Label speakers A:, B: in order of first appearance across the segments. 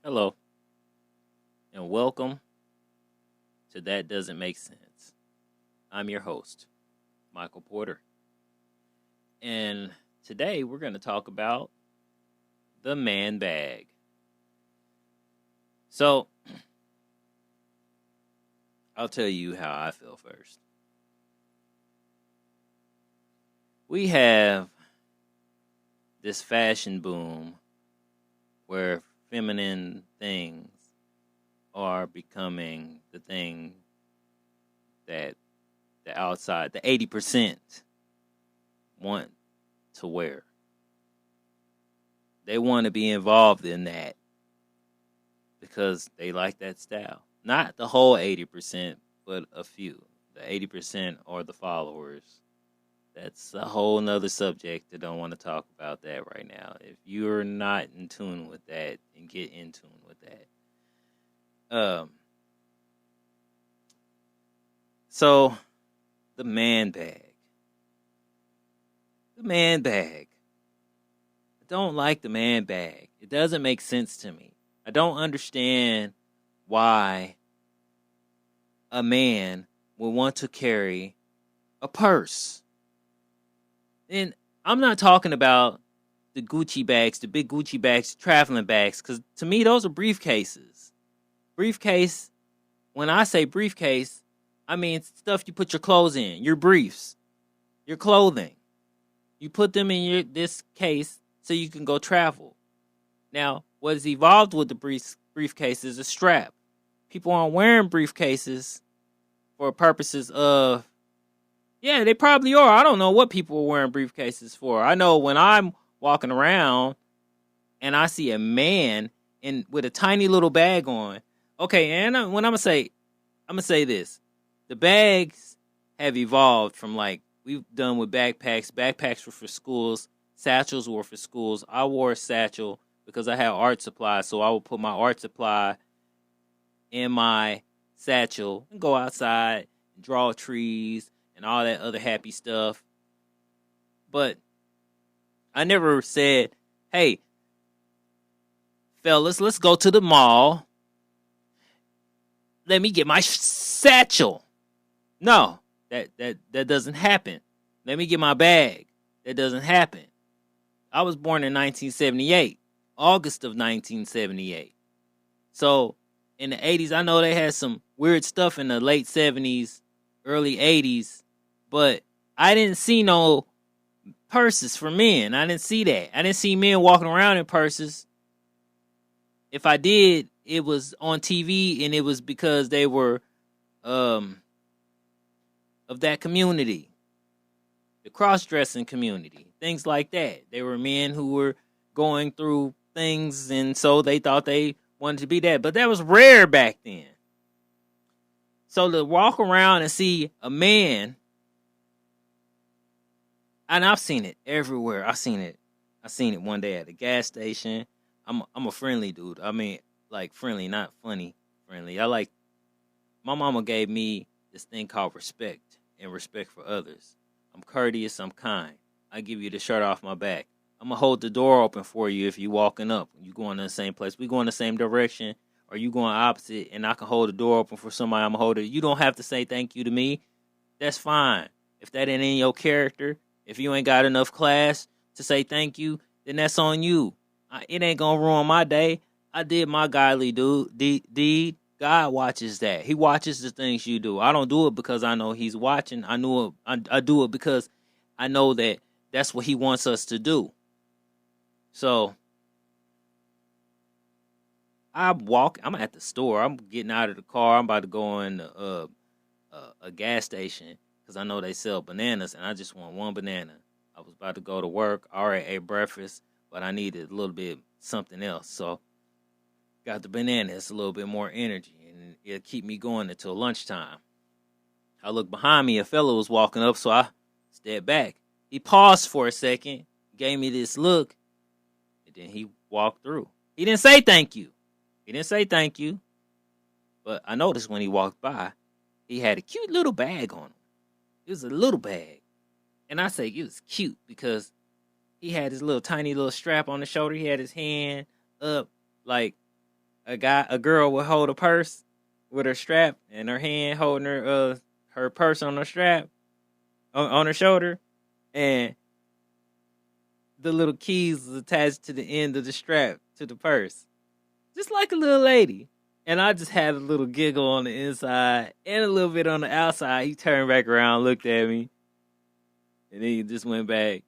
A: Hello, and welcome to That Doesn't Make Sense. I'm your host, Michael Porter. And today we're going to talk about the man bag. So, I'll tell you how I feel first. We have this fashion boom where feminine things are becoming the thing that the outside, the 80% want to wear. They want to be involved in that because they like that style. Not the whole 80%, but a few. The 80% are the followers. That's a whole nother subject. I don't want to talk about that right now. If you're not in tune with that, then get in tune with that. So the man bag. The man bag. I don't like the man bag. It doesn't make sense to me. I don't understand why a man would want to carry a purse. And I'm not talking about the Gucci bags, the big Gucci bags, traveling bags, because to me, those are briefcases. Briefcase, when I say briefcase, I mean stuff you put your clothes in, your briefs, your clothing. You put them in this case so you can go travel. Now, what has evolved with the briefcase is a strap. People aren't wearing briefcases for purposes of, yeah, they probably are. I don't know what people are wearing briefcases for. I know when I'm walking around and I see a man with a tiny little bag on. Okay, and when I'm gonna say this: the bags have evolved from like we've done with backpacks. Backpacks were for schools. Satchels were for schools. I wore a satchel because I had art supply, so I would put my art supply in my satchel and go outside and draw trees and all that other happy stuff. But I never said, hey, fellas, let's go to the mall. Let me get my satchel. No, that doesn't happen. Let me get my bag. That doesn't happen. I was born in 1978, August of 1978. So in the 80s, I know they had some weird stuff in the late 70s, early 80s, but I didn't see no purses for men. I didn't see that. I didn't see men walking around in purses. If I did, it was on TV, and it was because they were of that community, the cross-dressing community, things like that. They were men who were going through things, and so they thought they wanted to be that. But that was rare back then. So to walk around and see a man, and I've seen it everywhere. I seen it one day at a gas station. I'm a friendly dude. I mean, like friendly, not funny friendly. My mama gave me this thing called respect and respect for others. I'm courteous, I'm kind. I give you the shirt off my back. I'm going to hold the door open for you if you walking up. You going to the same place. We going the same direction, or you going opposite, and I can hold the door open for somebody. I'm going to hold it. You don't have to say thank you to me. That's fine. If that ain't in your character, if you ain't got enough class to say thank you, then that's on you. It ain't going to ruin my day. I did my godly deed. God watches that. He watches the things you do. I don't do it because I know he's watching. I do it because I know that that's what he wants us to do. So I'm at the store. I'm getting out of the car. I'm about to go in a gas station because I know they sell bananas, and I just want one banana. I was about to go to work. I already ate breakfast, but I needed a little bit something else. So got the banana. It's a little bit more energy, and it'll keep me going until lunchtime. I looked behind me. A fellow was walking up, so I stepped back. He paused for a second, gave me this look, and then he walked through. He didn't say thank you. But I noticed when he walked by, he had a cute little bag on him. It was a little bag. And I say it was cute because he had his little tiny little strap on the shoulder. He had his hand up like a girl would hold a purse with her strap and her hand holding her purse on her strap on her shoulder, and the little keys was attached to the end of the strap to the purse, just like a little lady. And I just had a little giggle on the inside and a little bit on the outside. He turned back around, looked at me, and then he just went back.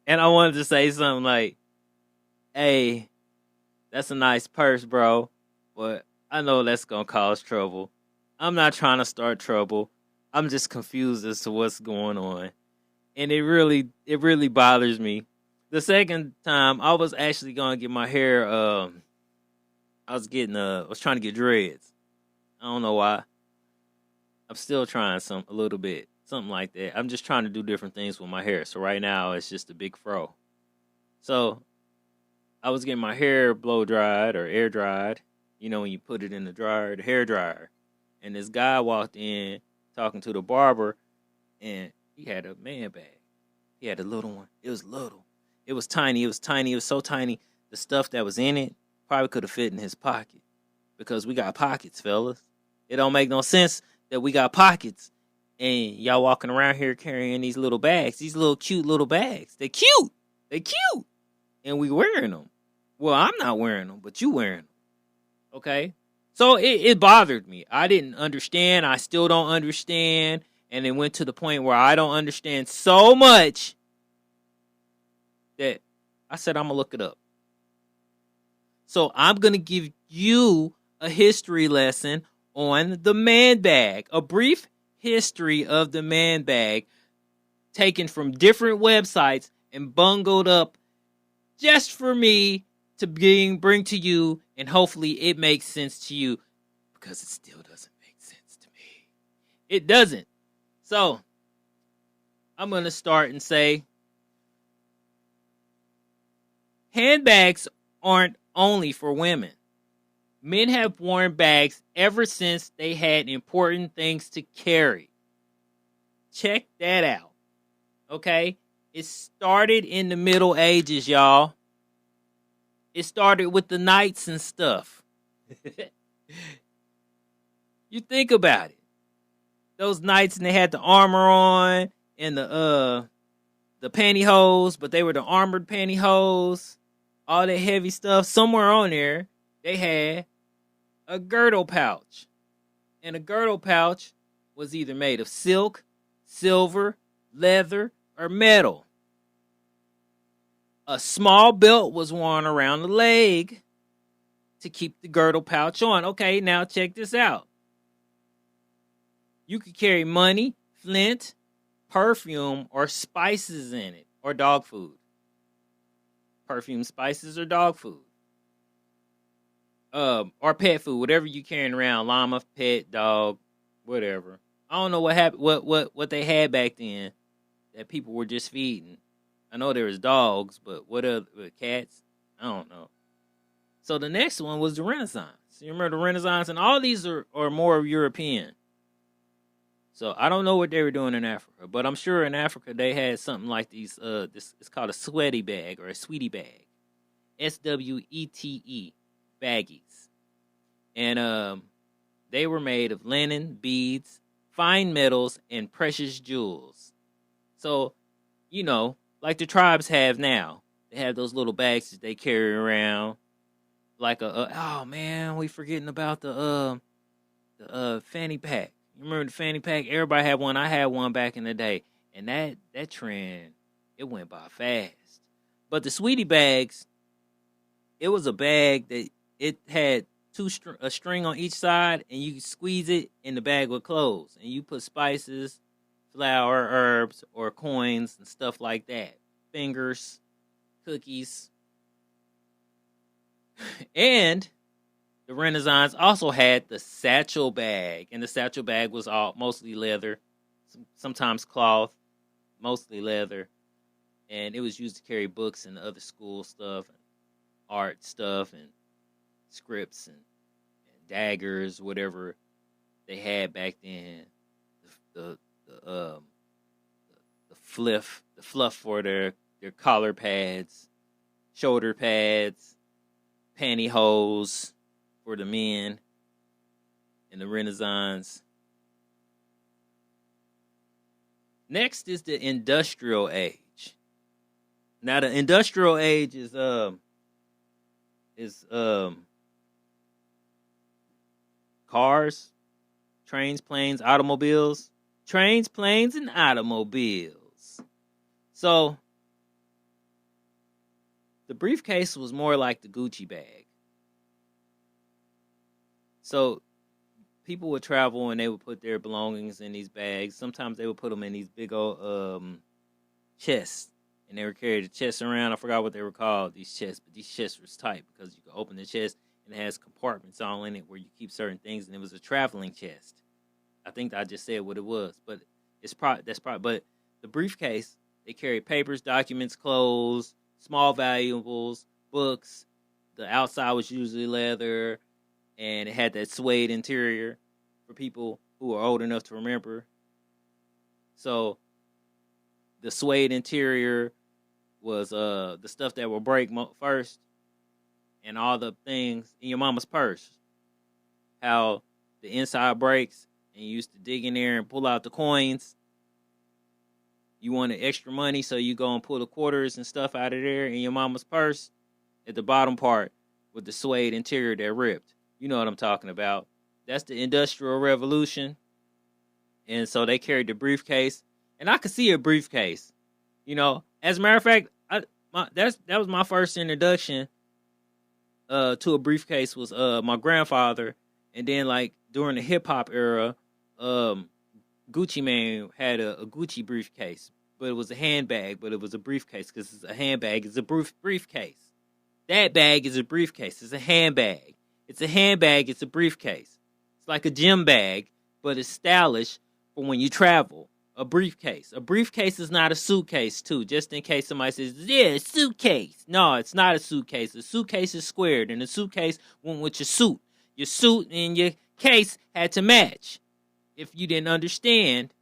A: And I wanted to say something like, "Hey, that's a nice purse, bro, but I know that's gonna cause trouble. I'm not trying to start trouble. I'm just confused as to what's going on." And it really bothers me. The second time I was actually gonna get my hair I was trying to get dreads. I don't know why. I'm still trying a little bit. Something like that. I'm just trying to do different things with my hair. So right now it's just a big fro. So I was getting my hair blow dried or air dried. You know, when you put it in the dryer, the hair dryer. And this guy walked in talking to the barber, and he had a man bag. He had a little one. It was little. It was tiny. It was tiny. It was so tiny. The stuff that was in it probably could have fit in his pocket, because we got pockets, fellas. It don't make no sense that we got pockets and y'all walking around here carrying these little bags, these little cute little bags. They cute. They cute. And we wearing them. Well, I'm not wearing them, but you wearing them. Okay? So it bothered me. I didn't understand. I still don't understand. And it went to the point where I don't understand so much that I said I'm going to look it up. So I'm going to give you a history lesson on the man bag, a brief history of the man bag taken from different websites and bungled up just for me to bring to you, and hopefully it makes sense to you, because it still doesn't make sense to me. It doesn't. So I'm going to start and say, handbags aren't only for women. Men have worn bags ever since they had important things to carry. Check that out. Okay? It started in the Middle Ages, y'all. It started with the knights and stuff. You think about it. Those knights, and they had the armor on and the pantyhose, but they were the armored pantyhose. All that heavy stuff. Somewhere on there, they had a girdle pouch. And a girdle pouch was either made of silk, silver, leather, or metal. A small belt was worn around the leg to keep the girdle pouch on. Okay, now check this out. You could carry money, flint, perfume, or spices in it, or dog food. Perfume, spices, or dog food. Or pet food, whatever you carrying around, llama, pet, dog, whatever. I don't know what happened, what they had back then that people were just feeding. I know there was dogs, but what other cats? I don't know. So the next one was the Renaissance. You remember the Renaissance, and all these are more European. So I don't know what they were doing in Africa, but I'm sure in Africa they had something like these. This it's called a sweaty bag or a sweetie bag, SWETE baggies, and they were made of linen, beads, fine metals, and precious jewels. So, you know, like the tribes have now, they have those little bags that they carry around, like oh man, we forgetting about the fanny pack. You remember the fanny pack? Everybody had one. I had one back in the day. And that trend, it went by fast. But the sweetie bags, it was a bag that it had a string on each side, and you could squeeze it, and the bag would close. And you put spices, flour, herbs, or coins, and stuff like that. Fingers, cookies. And the Renaissance also had the satchel bag, and the satchel bag was mostly leather, sometimes cloth, mostly leather, and it was used to carry books and other school stuff, and art stuff, and scripts, and daggers, whatever they had back then. The fluff for their collar pads, shoulder pads, pantyhose for the men in the Renaissance. Next is the industrial age. Now the industrial age is cars, trains, planes, automobiles. Trains, planes, and automobiles. So the briefcase was more like the Gucci bag. So people would travel and they would put their belongings in these bags. Sometimes they would put them in these big old chests. And they would carry the chests around. I forgot what they were called, these chests. But these chests was tight because you could open the chest and it has compartments all in it where you keep certain things. And it was a traveling chest. I think I just said what it was. But but the briefcase, they carried papers, documents, clothes, small valuables, books. The outside was usually leather. And it had that suede interior for people who are old enough to remember. So the suede interior was the stuff that will break first, and all the things in your mama's purse. How the inside breaks, and you used to dig in there and pull out the coins. You wanted extra money, so you go and pull the quarters and stuff out of there in your mama's purse. At the bottom part with the suede interior that ripped. You know what I'm talking about. That's the Industrial Revolution. And so they carried the briefcase. And I could see a briefcase. You know, as a matter of fact, that was my first introduction to a briefcase was my grandfather. And then, like, during the hip-hop era, Gucci Mane had a Gucci briefcase. But it was a handbag, but it was a briefcase because it's a handbag. It's a briefcase. That bag is a briefcase. It's a handbag. It's a handbag. It's a briefcase. It's like a gym bag, but it's stylish for when you travel. A briefcase. A briefcase is not a suitcase, too, just in case somebody says, yeah, a suitcase. No, it's not a suitcase. A suitcase is squared, and a suitcase went with your suit. Your suit and your case had to match, if you didn't understand.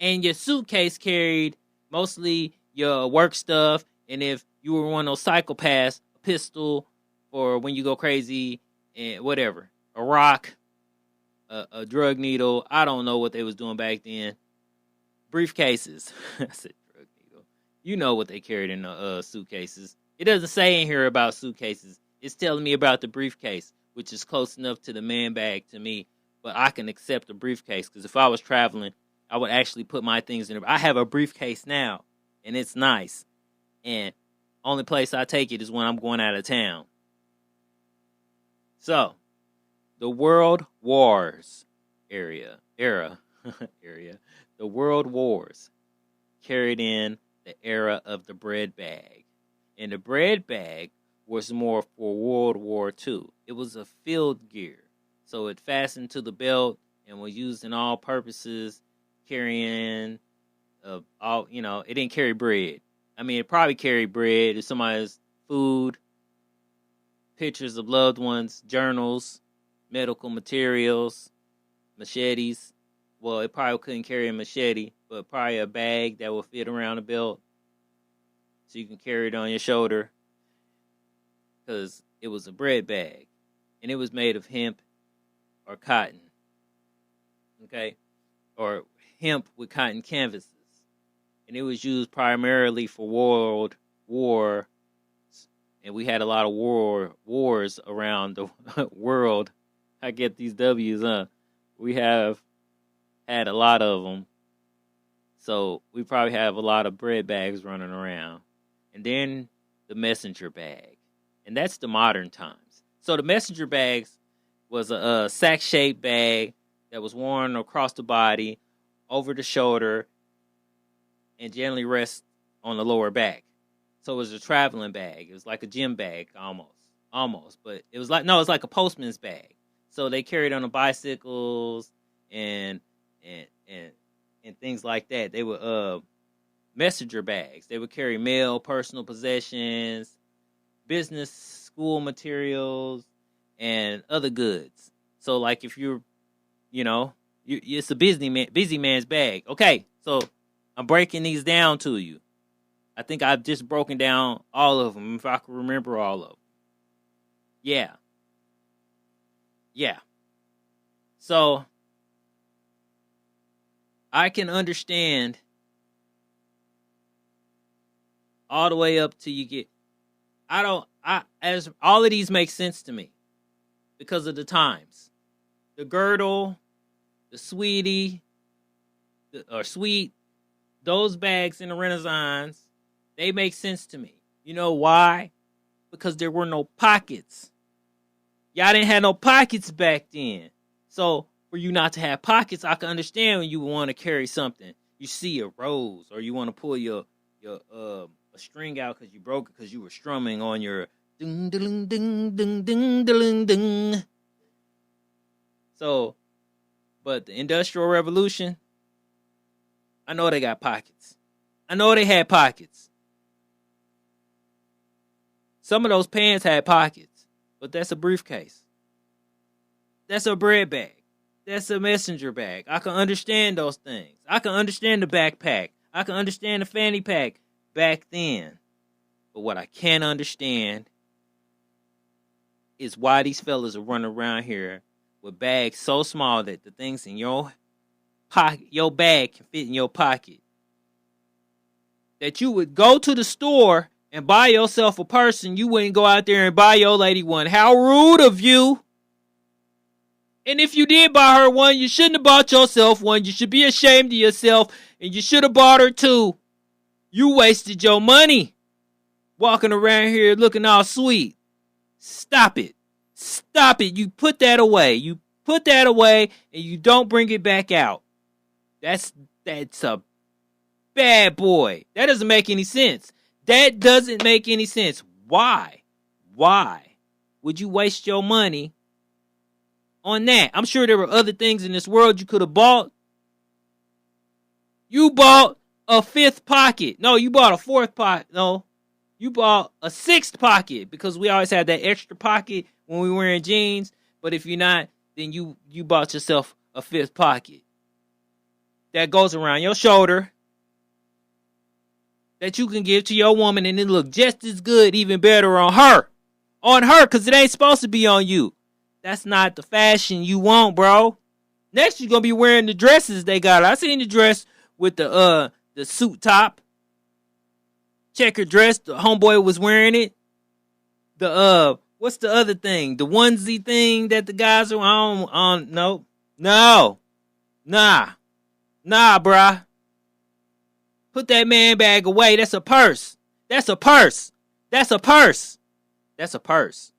A: And your suitcase carried mostly your work stuff, and if you were one of those psychopaths, a pistol for when you go crazy, and whatever. A rock, a drug needle. I don't know what they was doing back then. Briefcases. I said drug needle. You know what they carried in the suitcases. It doesn't say in here about suitcases. It's telling me about the briefcase, which is close enough to the man bag to me. But I can accept a briefcase because if I was traveling, I would actually put my things in it. I have a briefcase now, and it's nice. And only place I take it is when I'm going out of town. So, the World Wars era. The World Wars carried in the era of the bread bag. And the bread bag was more for World War II. It was a field gear. So it fastened to the belt and was used in all purposes, carrying it didn't carry bread. I mean, it probably carried bread if somebody's food, pictures of loved ones, journals, medical materials, machetes. Well, it probably couldn't carry a machete, but probably a bag that will fit around the belt so you can carry it on your shoulder because it was a bread bag and it was made of hemp or cotton, okay, or hemp with cotton canvases. And it was used primarily for world war, and we had a lot of wars around the world. I get these W's, huh? We have had a lot of them. So we probably have a lot of bread bags running around. And then the messenger bag. And that's the modern times. So the messenger bags was a sack-shaped bag that was worn across the body, over the shoulder, and generally rests on the lower back. So it was a traveling bag. It was like a gym bag almost. But it was like a postman's bag. So they carried on the bicycles and things like that. They were messenger bags. They would carry mail, personal possessions, business, school materials, and other goods. So, like, if it's a busy man's bag. Okay, so I'm breaking these down to you. I think I've just broken down all of them, if I can remember all of them. Yeah. Yeah. So I can understand all the way up till you get. As all of these make sense to me because of the times. The girdle, the sweetie, or sweet, those bags in the Renaissance, they make sense to me. You know why? Because there were no pockets. Y'all didn't have no pockets back then. So for you not to have pockets, I can understand when you want to carry something. You see a rose, or you want to pull your a string out because you broke it because you were strumming on your ding ding ding ding ding ding ding. So, but the Industrial Revolution, I know they got pockets. I know they had pockets. Some of those pants had pockets, but that's a briefcase. That's a bread bag. That's a messenger bag. I can understand those things. I can understand the backpack. I can understand the fanny pack back then. But what I can't understand is why these fellas are running around here with bags so small that the things in your pocket, your bag can fit in your pocket. That you would go to the store and buy yourself a purse and you wouldn't go out there and buy your lady one. How rude of you. And if you did buy her one, you shouldn't have bought yourself one. You should be ashamed of yourself, and you should have bought her two. You wasted your money walking around here looking all sweet. Stop it. Stop it. You put that away. You put that away, and you don't bring it back out. That's a bad boy. That doesn't make any sense. That doesn't make any sense. Why? Why would you waste your money on that? I'm sure there were other things in this world you could have bought. You bought a fifth pocket. No, you bought a fourth pocket. No, you bought a sixth pocket because we always had that extra pocket when we were wearing jeans. But if you're not, then you bought yourself a fifth pocket that goes around your shoulder that you can give to your woman and it look just as good, even better on her. On her, because it ain't supposed to be on you. That's not the fashion you want, bro. Next, you're going to be wearing the dresses they got. I seen the dress with the suit top. Checker dress. The homeboy was wearing it. The, what's the other thing? The onesie thing that the guys are on. No. Nah, bruh. Put that man bag away. That's a purse. That's a purse. That's a purse. That's a purse.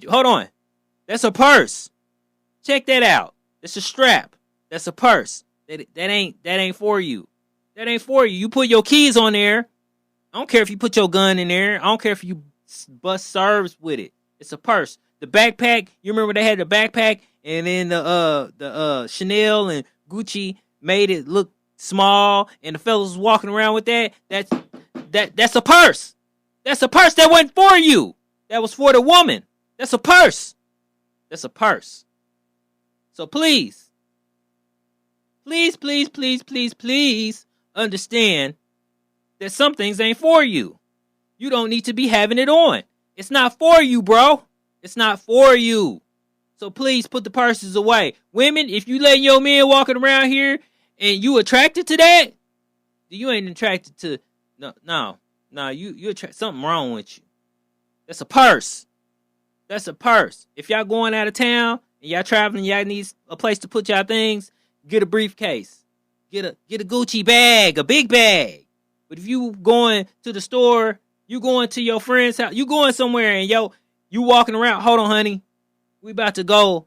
A: Hold on. That's a purse. Check that out. It's a strap. That's a purse. That ain't for you. That ain't for you. You put your keys on there. I don't care if you put your gun in there. I don't care if you bust serves with it. It's a purse. The backpack. You remember they had the backpack, and then the Chanel and Gucci made it look small, and the fellas was walking around with that. That's a purse. That's a purse. That wasn't for you. That was for the woman. That's a purse. That's a purse. So please understand that some things ain't for you. You don't need to be having it on. It's not for you, bro. It's not for you. So please put the purses away. Women, if you letting your men walking around here and you attracted to that, you ain't attracted to no. You attract something wrong with you. That's a purse. That's a purse. If y'all going out of town and y'all traveling, y'all need a place to put y'all things, get a briefcase. Get a Gucci bag, a big bag. But if you going to the store, you going to your friend's house, you going somewhere and you walking around, hold on, honey. We about to go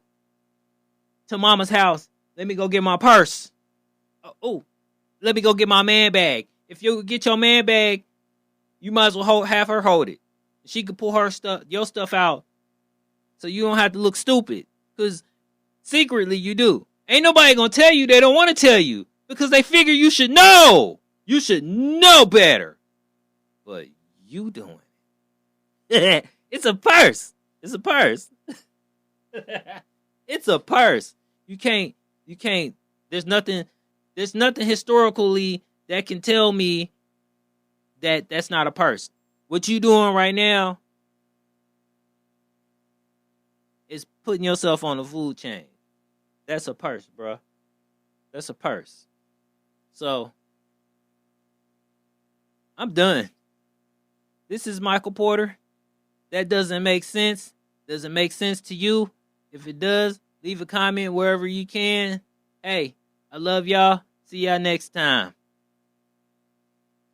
A: to mama's house. Let me go get my purse. Oh, let me go get my man bag. If you get your man bag, you might as well have her hold it. She could pull your stuff out. So you don't have to look stupid. Because secretly you do. Ain't nobody going to tell you. They don't want to tell you. Because they figure you should know. You should know better. But you doing it. It's a purse. It's a purse. It's a purse. You can't. There's nothing historically that can tell me that that's not a purse. What you doing right now is putting yourself on the food chain. That's a purse, bro. That's a purse. So I'm done. This is Michael Porter. That doesn't make sense. Does it make sense to you? If it does, leave a comment wherever you can. Hey, I love y'all. See y'all next time.